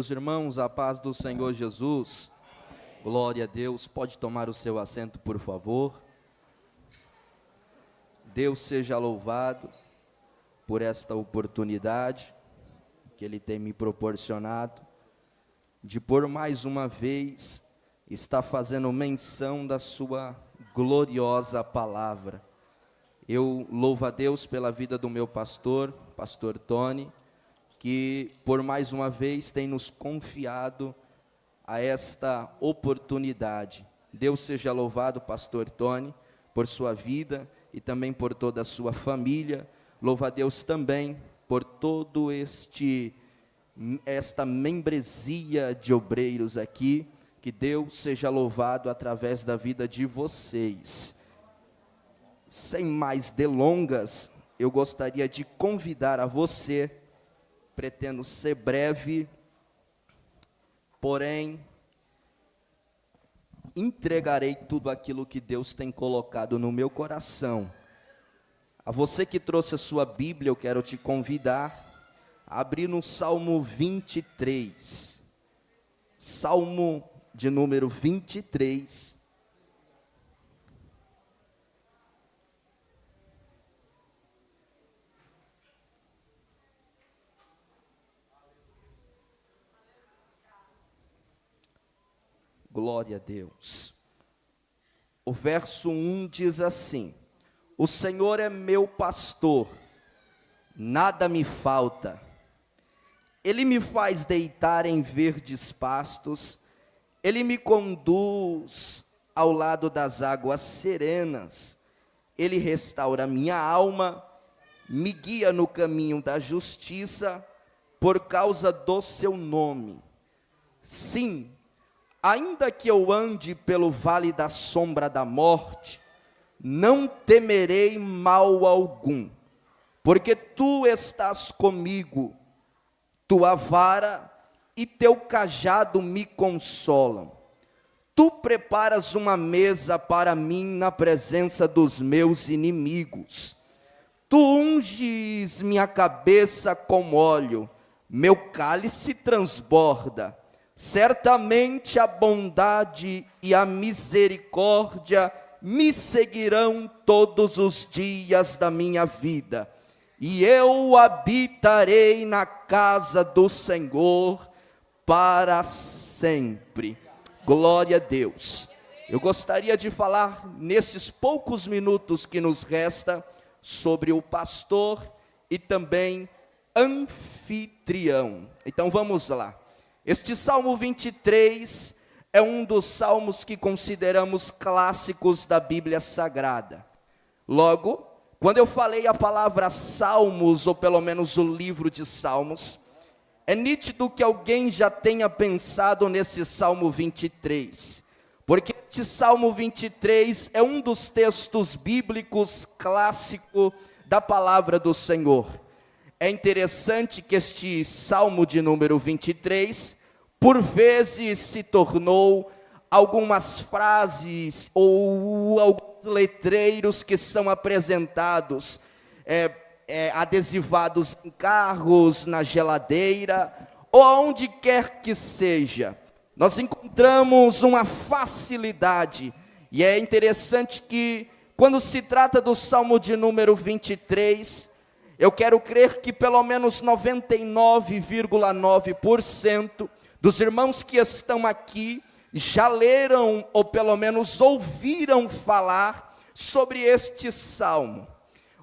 meus irmãos, a paz do Senhor Jesus. Glória a Deus. Pode tomar o seu assento, por favor. Deus seja louvado por esta oportunidade que Ele tem me proporcionado de por mais uma vez estar fazendo menção da sua gloriosa palavra. Eu louvo a Deus pela vida do meu pastor Tony, que por mais uma vez tem nos confiado a esta oportunidade. Deus seja louvado, pastor Tony, por sua vida e também por toda a sua família. Louvo a Deus também por todo esta membresia de obreiros aqui. Que Deus seja louvado através da vida de vocês. Sem mais delongas, eu gostaria de convidar a você, pretendo ser breve, porém, entregarei tudo aquilo que Deus tem colocado no meu coração. A você que trouxe a sua Bíblia, eu quero te convidar a abrir no Salmo 23. Salmo de número 23. Glória a Deus. O verso 1 diz assim: O Senhor é meu pastor, nada me falta. Ele me faz deitar em verdes pastos, Ele me conduz ao lado das águas serenas, Ele restaura minha alma, me guia no caminho da justiça, por causa do seu nome. Sim, ainda que eu ande pelo vale da sombra da morte, não temerei mal algum, porque tu estás comigo, tua vara e teu cajado me consolam. Tu preparas uma mesa para mim na presença dos meus inimigos. Tu unges minha cabeça com óleo, meu cálice transborda. Certamente a bondade e a misericórdia me seguirão todos os dias da minha vida, e eu habitarei na casa do Senhor para sempre. Glória a Deus. Eu gostaria de falar nesses poucos minutos que nos resta sobre o pastor e também anfitrião. Então vamos lá. Este Salmo 23 é um dos salmos que consideramos clássicos da Bíblia Sagrada. Logo, quando eu falei a palavra salmos, ou pelo menos o livro de salmos, é nítido que alguém já tenha pensado nesse Salmo 23, porque este Salmo 23 é um dos textos bíblicos clássicos da palavra do Senhor. É interessante que este Salmo de número 23, por vezes se tornou algumas frases ou alguns letreiros que são apresentados, adesivados em carros, na geladeira, ou aonde quer que seja. Nós encontramos uma facilidade, e é interessante que, quando se trata do Salmo de número 23, eu quero crer que pelo menos 99,9% dos irmãos que estão aqui já leram, ou pelo menos ouviram falar sobre este salmo.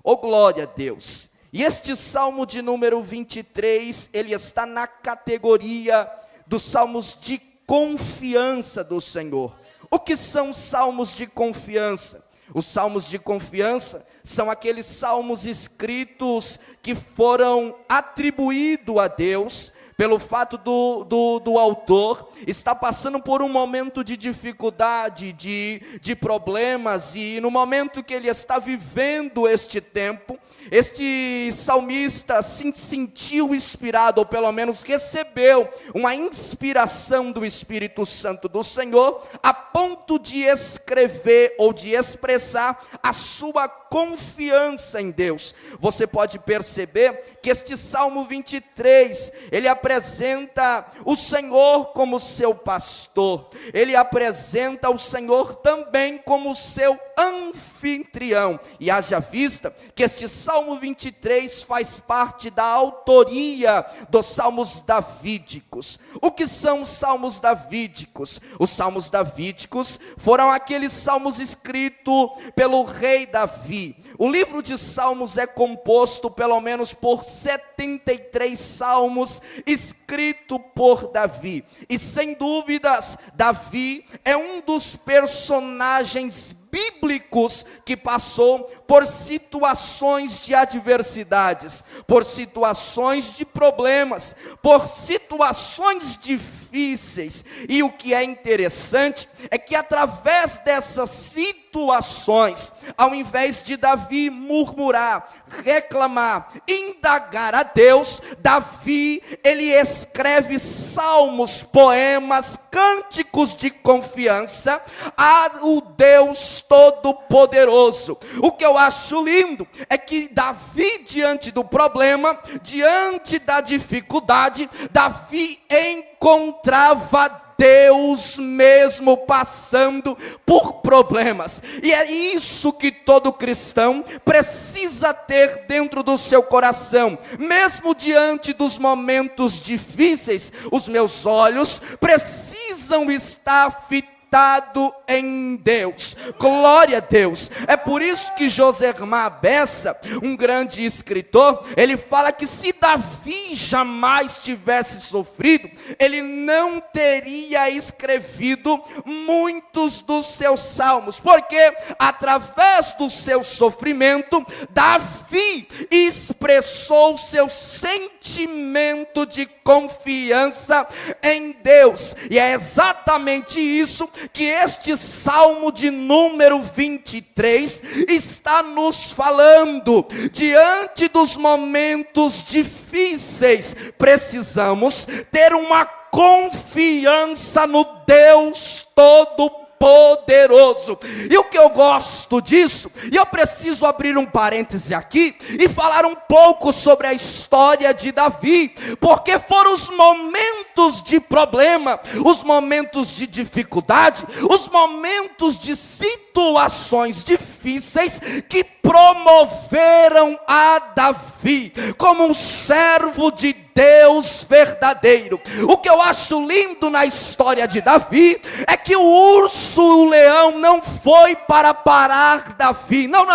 Oh, glória a Deus! E este salmo de número 23, ele está na categoria dos salmos de confiança do Senhor. O que são salmos de confiança? Os salmos de confiança são aqueles salmos escritos que foram atribuídos a Deus, pelo fato do autor estar passando por um momento de dificuldade, de problemas, e no momento que ele está vivendo este tempo, este salmista se sentiu inspirado, ou pelo menos recebeu uma inspiração do Espírito Santo do Senhor, a ponto de escrever ou de expressar a sua confiança em Deus. Você pode perceber que este Salmo 23, ele apresenta o Senhor como seu pastor, ele apresenta o Senhor também como seu anfitrião, e haja vista que este Salmo 23 faz parte da autoria dos Salmos davídicos. O que são os Salmos davídicos? Os Salmos davídicos foram aqueles salmos escritos pelo rei Davi. O livro de Salmos é composto pelo menos por 73 salmos escritos por Davi, e sem dúvidas, Davi é um dos personagens bíblicos que passou por situações de adversidades, por situações de problemas, por situações difíceis. E o que é interessante é que através dessas situações, ao invés de Davi murmurar, reclamar, indagar a Deus, Davi, ele escreve salmos, poemas, cânticos de confiança ao Deus Todo-Poderoso. O que eu acho lindo é que Davi, diante do problema, diante da dificuldade, Davi encontrava Deus mesmo passando por problemas. E é isso que todo cristão precisa ter dentro do seu coração. Mesmo diante dos momentos difíceis, os meus olhos precisam estar fitados em Deus. Glória a Deus. É por isso que Josermar Bessa, um grande escritor, ele fala que se Davi jamais tivesse sofrido, ele não teria escrevido muitos dos seus salmos, porque através do seu sofrimento, Davi expressou seu sentimento de confiança em Deus. E é exatamente isso que este Salmo de número 23 está nos falando. Diante dos momentos difíceis, precisamos ter uma confiança no Deus Todo-Poderoso. E o que eu gosto disso, e eu preciso abrir um parêntese aqui e falar um pouco sobre a história de Davi, porque foram os momentos de problema, os momentos de dificuldade, os momentos de situações difíceis que promoveram a Davi como um servo de Deus verdadeiro. O que eu acho lindo na história de Davi é que o urso, o leão não foi para parar Davi. Não.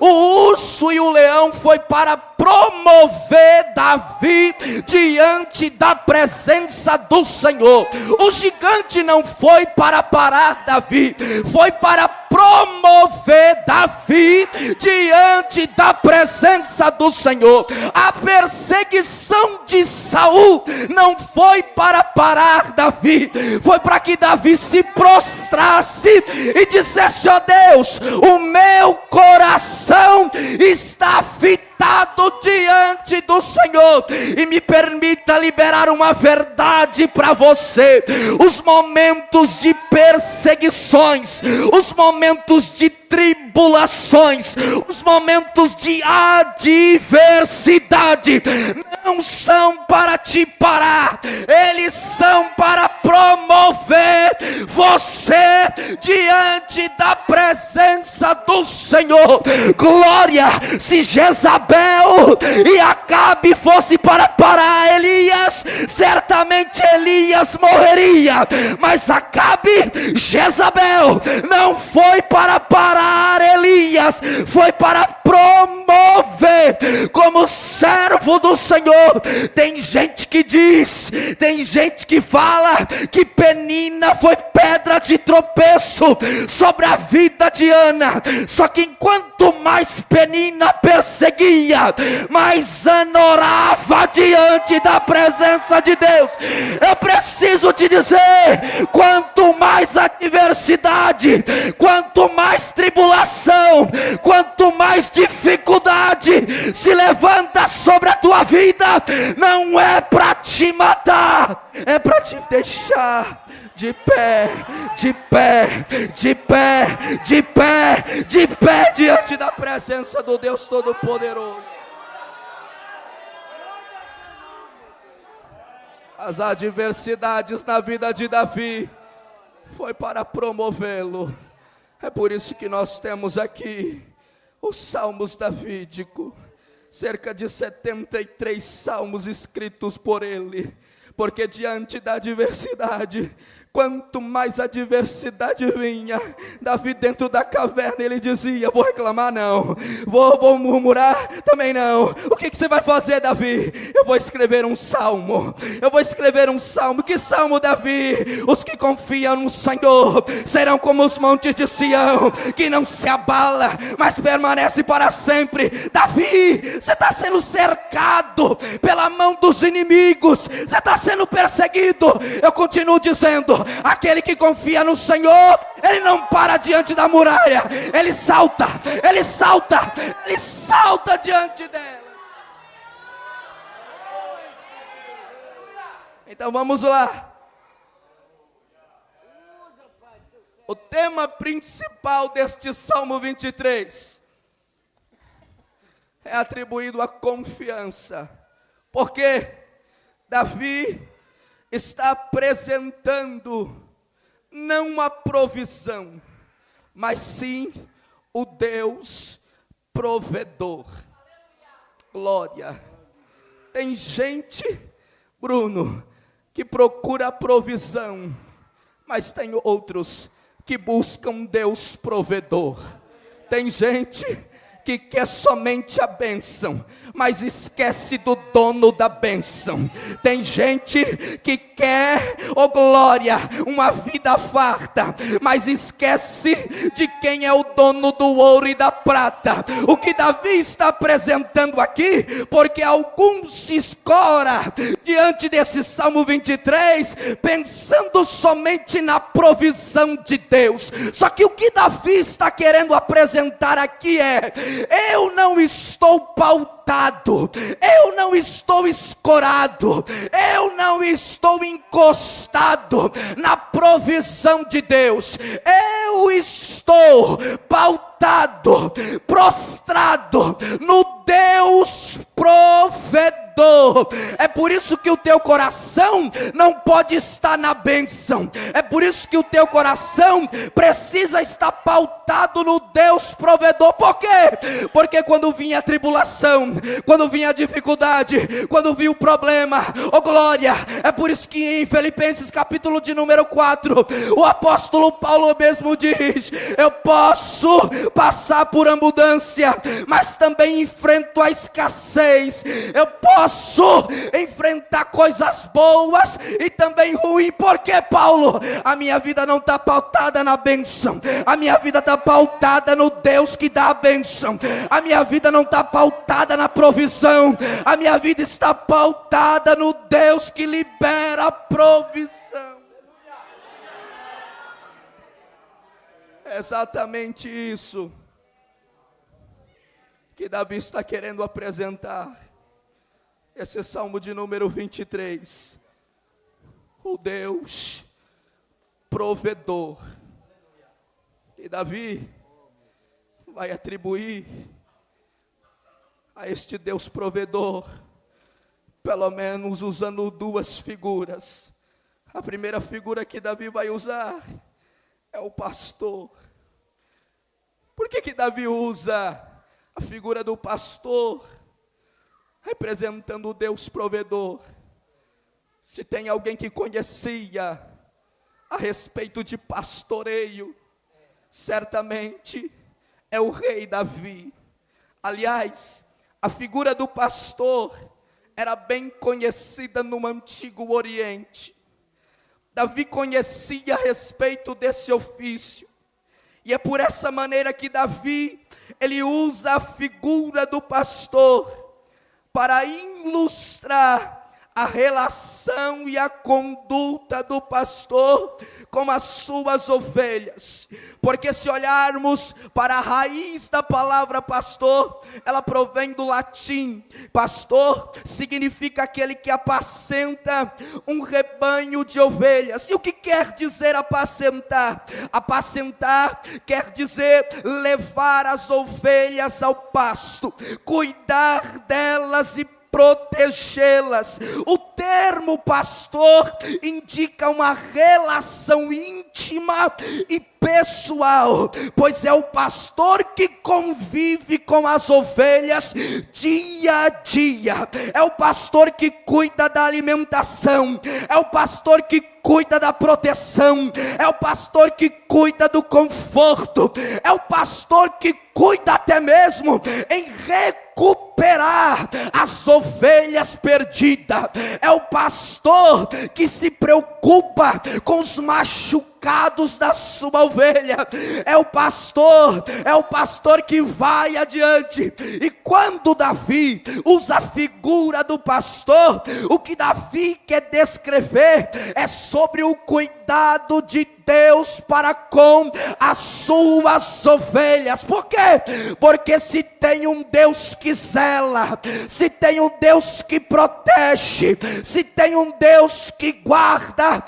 O urso e o leão foi para promover Davi diante da presença do Senhor. O gigante não foi para parar Davi, foi para promover Davi diante da presença do Senhor. A perseguição de Saul não foi para parar Davi, foi para que Davi se prostrasse e dissesse: ó Deus, o meu coração está fitado diante do Senhor. E me permita liberar uma verdade para você: os momentos de perseguições, os momentos de tribulações, os momentos de adversidade não são para te parar, eles são para promover você diante da presença do Senhor. Glória! Se Jezabel e Acabe fosse para parar Elias, certamente Elias morreria, mas Acabe, Jezabel, não foi para parar Elias, foi para promover como servo do Senhor. Tem gente que diz, tem gente que fala que Penina foi pedra de tropeço sobre a vida de Ana. Só que enquanto mais Penina perseguia, mais Ana orava diante da presença de Deus. Eu preciso te dizer, quanto mais adversidade, quanto mais tribulação, quanto mais dificuldade se levanta sobre a tua vida, não é para te matar, é para te deixar de pé, de pé, de pé, de pé, de pé diante da presença do Deus Todo-Poderoso. As adversidades na vida de Davi foi para promovê-lo. É por isso que nós temos aqui os salmos davídicos, cerca de 73 salmos escritos por ele, porque diante da adversidade, quanto mais adversidade vinha, Davi dentro da caverna, ele dizia: vou reclamar não, vou murmurar também não. O que você vai fazer, Davi? Eu vou escrever um salmo, que salmo, Davi? Os que confiam no Senhor serão como os montes de Sião, que não se abala, mas permanece para sempre. Davi, você está sendo cercado pela mão dos inimigos, você está sendo perseguido. Eu continuo dizendo: aquele que confia no Senhor, ele não para diante da muralha, ele salta diante delas. Então vamos lá. O tema principal deste Salmo 23 é atribuído à confiança, porque Davi está apresentando não a provisão, mas sim o Deus provedor. Glória. Tem gente, Bruno, que procura a provisão, mas tem outros que buscam Deus provedor. Tem gente que quer somente a bênção, mas esquece do dono da bênção. Tem gente que quer, oh glória, uma vida farta, mas esquece de quem é o dono do ouro e da prata. O que Davi está apresentando aqui, porque alguns se escora diante desse Salmo 23, pensando somente na provisão de Deus. Só que o que Davi está querendo apresentar aqui é: eu não estou pautado, eu não estou escorado, eu não estou encostado na provisão de Deus. Eu estou pautado, prostrado no Deus provedor. É por isso que o teu coração não pode estar na bênção. É por isso que o teu coração precisa estar pautado no Deus provedor. Por quê? Porque quando vinha a tribulação, quando vinha a dificuldade, quando vinha o problema, oh glória, é por isso que em Filipenses capítulo de número 4, o apóstolo Paulo mesmo diz: eu posso passar por abundância, mas também enfrento a escassez. Eu posso enfrentar coisas boas e também ruins. Porque, Paulo, a minha vida não está pautada na bênção, a minha vida está pautada no Deus que dá a bênção. A minha vida não está pautada na provisão, a minha vida está pautada no Deus que libera a provisão. É exatamente isso que Davi está querendo apresentar. Esse Salmo de número 23, o Deus provedor. E Davi vai atribuir a este Deus provedor, pelo menos usando duas figuras. A primeira figura que Davi vai usar é o pastor. Por que Davi usa a figura do pastor, representando o Deus provedor? Se tem alguém que conhecia a respeito de pastoreio, certamente é o rei Davi. Aliás, a figura do pastor era bem conhecida no Antigo Oriente. Davi conhecia a respeito desse ofício, e é por essa maneira que Davi, ele usa a figura do pastor para ilustrar a relação e a conduta do pastor com as suas ovelhas. Porque se olharmos para a raiz da palavra pastor, ela provém do latim. Pastor significa aquele que apacenta um rebanho de ovelhas. E o que quer dizer apacentar? Apacentar quer dizer levar as ovelhas ao pasto, cuidar delas e protegê-las. O termo pastor indica uma relação íntima e pessoal, pois é o pastor que convive com as ovelhas dia a dia, é o pastor que cuida da alimentação, é o pastor que cuida da proteção, é o pastor que cuida do conforto, é o pastor que cuida até mesmo em recuperar as ovelhas perdidas, é o pastor que se preocupa com os machucados da sua ovelha, é o pastor que vai adiante. E quando Davi usa a figura do pastor, o que Davi quer descrever é sobre o cuidado de Deus para com as suas ovelhas. Por quê? Porque se tem um Deus que zela, se tem um Deus que protege, se tem um Deus que guarda,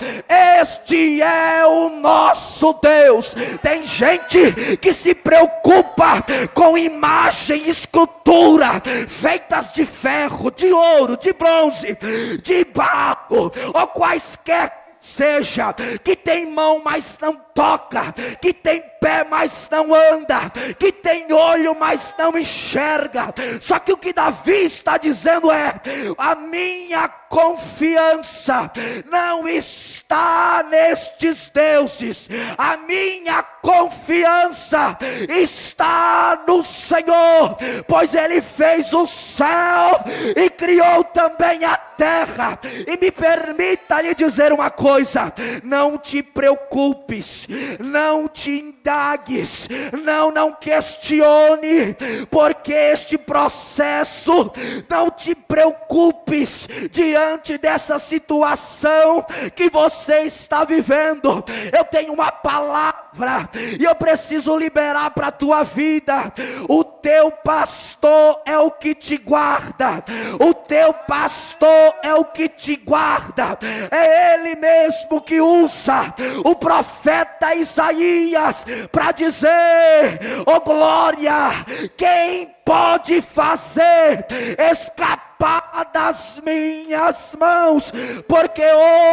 este é o nosso Deus. Tem gente que se preocupa com imagem e escultura feitas de ferro, de ouro, de bronze, de barro, ou quaisquer seja, que tem mão mas não toca, que tem pé mas não anda, que tem olho mas não enxerga. Só que o que Davi está dizendo é: a minha confiança não está nestes deuses, a minha confiança está no Senhor, pois Ele fez o céu e criou também a terra. E me permita lhe dizer uma coisa: não te preocupes, não te indagues, não questione, porque este processo, não te preocupes diante dessa situação que você está vivendo. Eu tenho uma palavra e eu preciso liberar para a tua vida. O teu pastor é o que te guarda, o teu pastor é o que te guarda. É Ele mesmo que usa o profeta Isaías para dizer: oh glória, quem pode fazer escapar das minhas mãos? Porque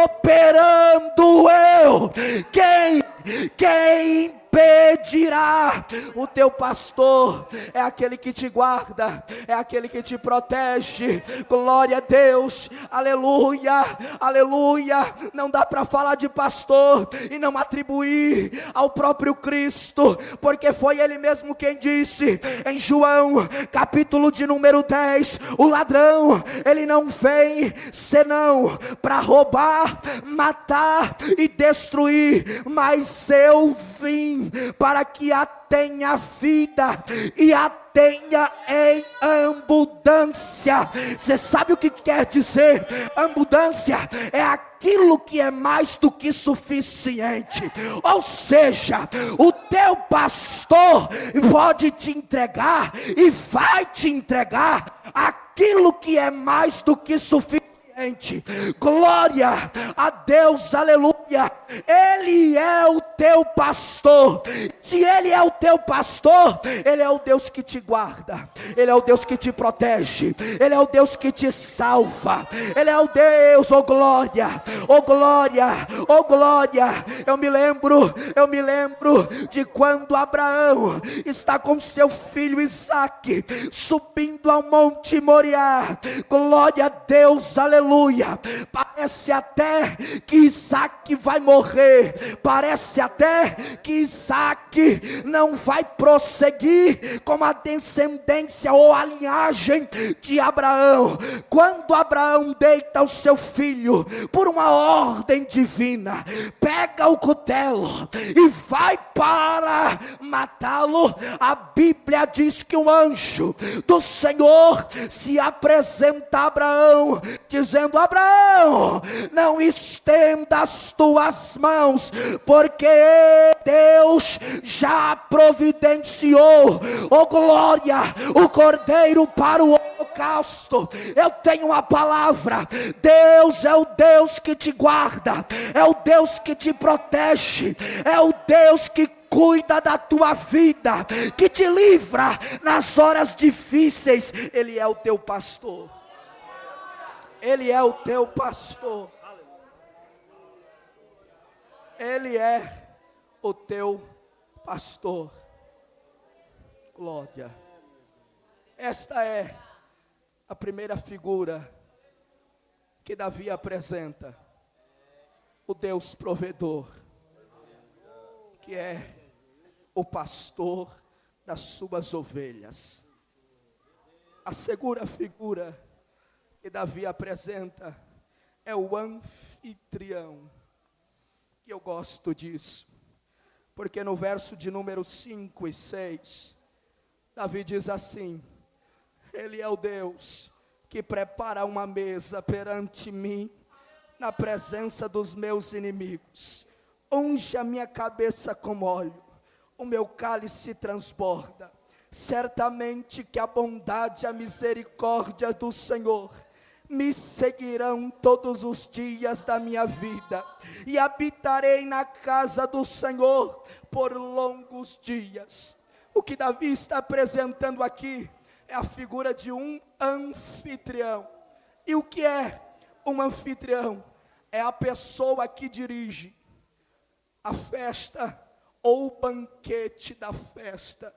operando eu, quem impedirá? O teu pastor é aquele que te guarda, é aquele que te protege. Glória a Deus, aleluia, aleluia. Não dá para falar de pastor e não atribuir ao próprio Cristo, porque foi Ele mesmo quem disse em João capítulo de número 10: o ladrão, ele não vem senão para roubar, matar e destruir, mas eu vim para que a tenha vida e a tenha em abundância. Você sabe o que quer dizer abundância? É aquilo que é mais do que suficiente. Ou seja, o teu pastor pode te entregar e vai te entregar aquilo que é mais do que suficiente. Glória a Deus, aleluia. Ele é o teu pastor. Se Ele é o teu pastor, Ele é o Deus que te guarda, Ele é o Deus que te protege, Ele é o Deus que te salva, Ele é o Deus, oh glória, oh glória, oh glória. Eu me lembro de quando Abraão está com seu filho Isaque subindo ao Monte Moriá. Glória a Deus, aleluia. Parece até que Isaque vai morrer, parece até que Isaque sangue não vai prosseguir com a descendência ou a linhagem de Abraão. Quando Abraão deita o seu filho por uma ordem divina, pega o cutelo e vai para matá-lo, a Bíblia diz que um anjo do Senhor se apresenta a Abraão, dizendo: Abraão, não estenda as tuas mãos, porque Deus já providenciou, oh glória, o cordeiro para o holocausto. Eu tenho uma palavra: Deus é o Deus que te guarda, é o Deus que te protege, é o Deus que cuida da tua vida, que te livra nas horas difíceis. Ele é o teu pastor. Ele é o teu pastor. Ele é o teu pastor. Glória. Esta é a primeira figura que Davi apresenta. O Deus provedor, que é o pastor das suas ovelhas. A segunda figura que Davi apresenta é o anfitrião. E eu gosto disso, porque no verso de número 5 e 6, Davi diz assim: Ele é o Deus que prepara uma mesa perante mim, na presença dos meus inimigos. Unge a minha cabeça com óleo, o meu cálice transborda. Certamente que a bondade e a misericórdia do Senhor me seguirão todos os dias da minha vida, e habitarei na casa do Senhor por longos dias. O que Davi está apresentando aqui é a figura de um anfitrião. E o que é um anfitrião? É a pessoa que dirige a festa ou o banquete da festa.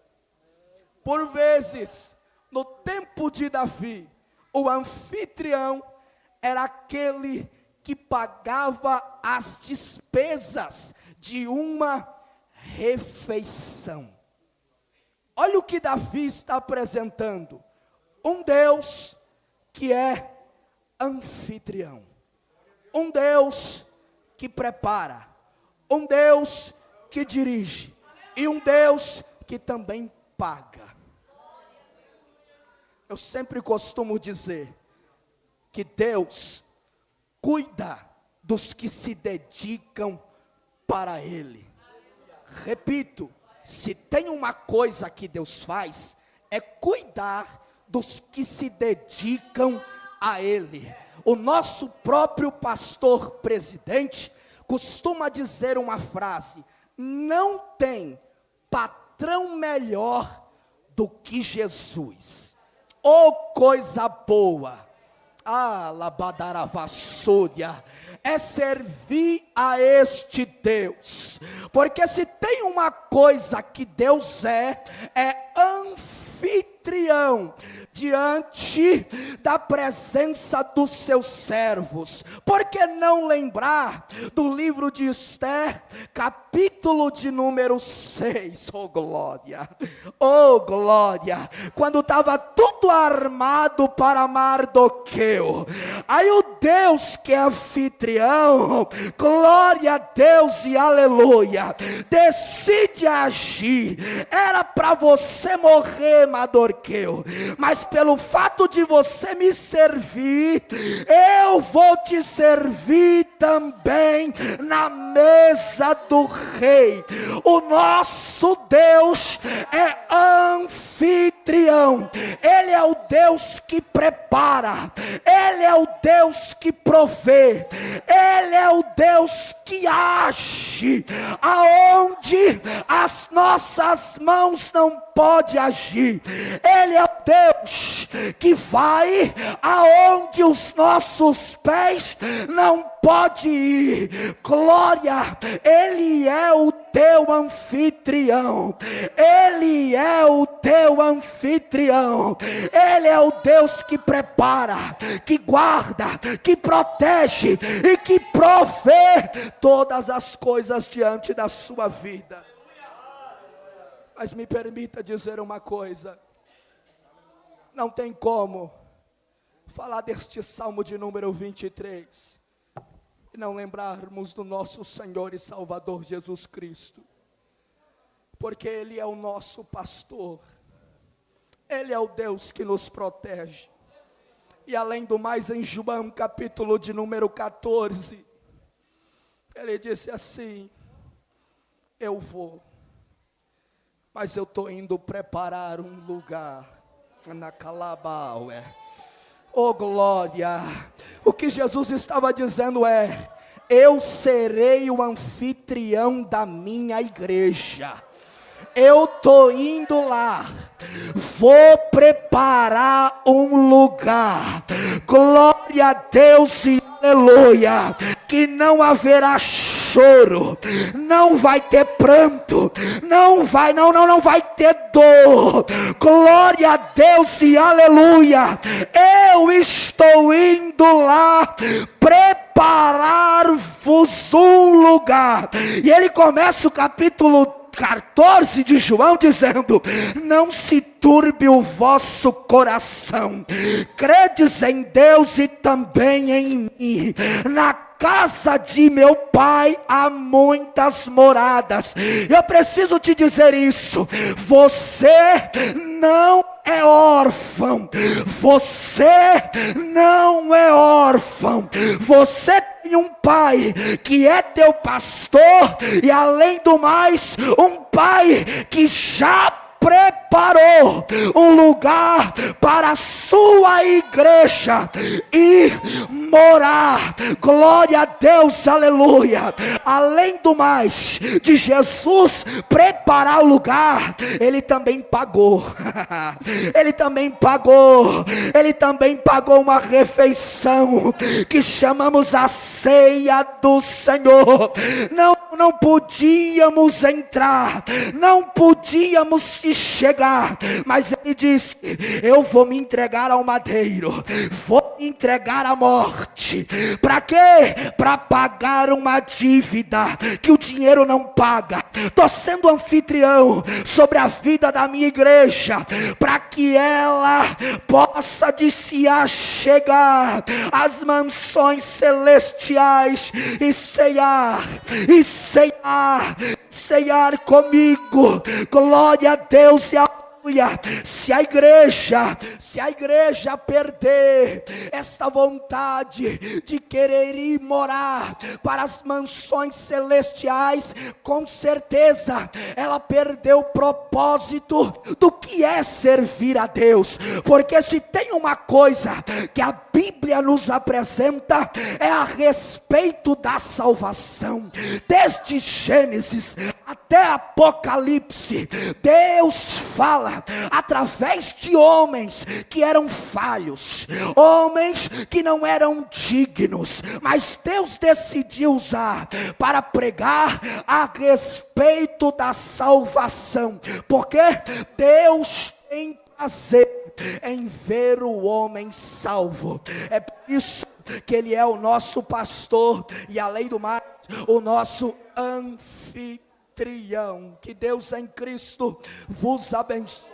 Por vezes, no tempo de Davi, o anfitrião era aquele que pagava as despesas de uma refeição. Olha o que Davi está apresentando: um Deus que é anfitrião, um Deus que prepara, um Deus que dirige, e um Deus que também paga. Eu sempre costumo dizer que Deus cuida dos que se dedicam para Ele. Repito, se tem uma coisa que Deus faz, é cuidar dos que se dedicam a Ele. O nosso próprio pastor presidente costuma dizer uma frase: não tem patrão melhor do que Jesus. Oh, coisa boa! Ah, labadaravassúria, é servir a este Deus, porque se tem uma coisa que Deus é anfitrião diante da presença dos seus servos. Por que não lembrar do livro de Esther, capítulo de número 6, oh glória, quando estava tudo armado para Mardoqueu, aí o Deus que é anfitrião, glória a Deus e aleluia, decide agir. Era para você morrer, Mardoqueu, mas pelo fato de você me servir, eu vou te servir também na mesa do rei. O nosso Deus é anfitrião. Ele é o Deus que prepara, Ele é o Deus que provê, Ele é o Deus que age aonde as nossas mãos não podem agir. Ele é o Deus que vai aonde os nossos pés não podem ir. Glória, Ele é o teu anfitrião, Ele é o teu anfitrião, Ele é o Deus que prepara, que guarda, que protege e que provê todas as coisas diante da sua vida. Mas me permita dizer uma coisa. Não tem como falar deste Salmo de número 23 e não lembrarmos do nosso Senhor e Salvador Jesus Cristo. Porque Ele é o nosso pastor. Ele é o Deus que nos protege. E além do mais, em João capítulo de número 14, Ele disse assim: eu vou, mas eu estou indo preparar um lugar na Calabaué. Oh glória! O que Jesus estava dizendo é: eu serei o anfitrião da minha igreja. Eu estou indo lá, vou preparar um lugar, glória a Deus e aleluia, que não haverá choro, não vai ter pranto, não vai ter dor, glória a Deus e aleluia. Eu estou indo lá preparar-vos um lugar. E ele começa o capítulo 14 de João dizendo: não se turbe o vosso coração, credes em Deus e também em mim. Na casa de meu pai há muitas moradas. Eu preciso te dizer isso: você não é órfão, você não é órfão, você tem um pai que é teu pastor, e além do mais, um pai que já preparou um lugar para a sua igreja ir morar. Glória a Deus, aleluia. Além do mais, de Jesus preparar o lugar, Ele também pagou. Ele também pagou uma refeição que chamamos a ceia do Senhor. Não podíamos entrar, não podíamos chegar, mas Ele disse: eu vou me entregar ao madeiro, vou me entregar à morte. Para quê? Para pagar uma dívida que o dinheiro não paga. Estou sendo anfitrião sobre a vida da minha igreja, para que ela possa de se achegar às mansões celestiais e ceiar comigo. Glória a Deus e aleluia. Se a igreja perder esta vontade de querer ir morar para as mansões celestiais, com certeza ela perdeu o propósito do que é servir a Deus. Porque se tem uma coisa que a Bíblia nos apresenta, é a respeito da salvação. Desde Gênesis até Apocalipse, Deus fala através de homens que eram falhos, homens que não eram dignos, mas Deus decidiu usar para pregar a respeito da salvação, porque Deus tem prazer em ver o homem salvo. É por isso que Ele é o nosso pastor e, além do mais, o nosso anfitrião. Que Deus em Cristo vos abençoe.